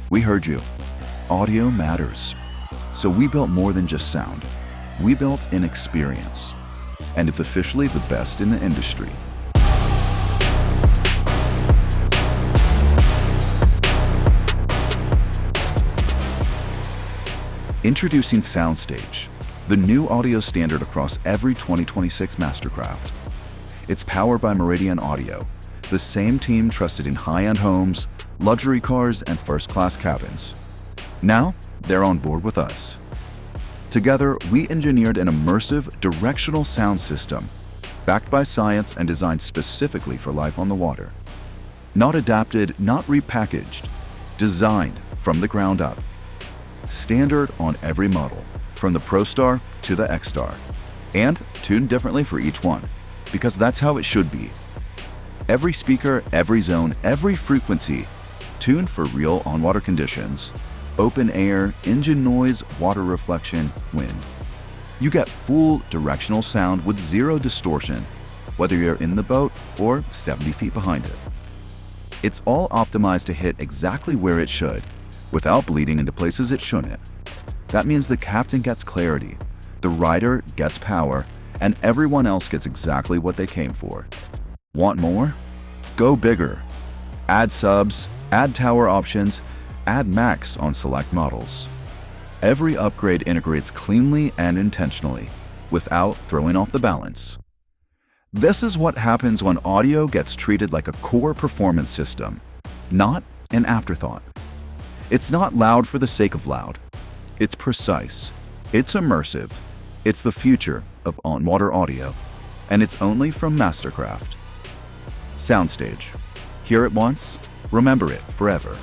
We heard you. Audio matters. So we built more than just sound. We built an experience. And it's officially the best in the industry. Introducing SoundStage, the new audio standard across every 2026 MasterCraft. It's powered by Meridian Audio, the same team trusted in high-end homes, luxury cars, and first-class cabins. Now, they're on board with us. Together, we engineered an immersive, directional sound system, backed by science and designed specifically for life on the water. Not adapted, not repackaged, designed from the ground up. Standard on every model, from the Pro Star to the X Star, and tuned differently for each one, because that's how it should be. Every speaker, every zone, every frequency, tuned for real on-water conditions. Open air, engine noise, water reflection, wind. You get full directional sound with zero distortion, whether you're in the boat or 70 feet behind it. It's all optimized to hit exactly where it should, without bleeding into places it shouldn't. That means the captain gets clarity, the rider gets power, and everyone else gets exactly what they came for. Want more? Go bigger. Add subs, add tower options, add max on select models. Every upgrade integrates cleanly and intentionally, without throwing off the balance. This is what happens when audio gets treated like a core performance system, not an afterthought. It's not loud for the sake of loud. It's precise. It's immersive. It's the future of on-water audio. And it's only from MasterCraft. SoundStage. Hear it once, remember it forever.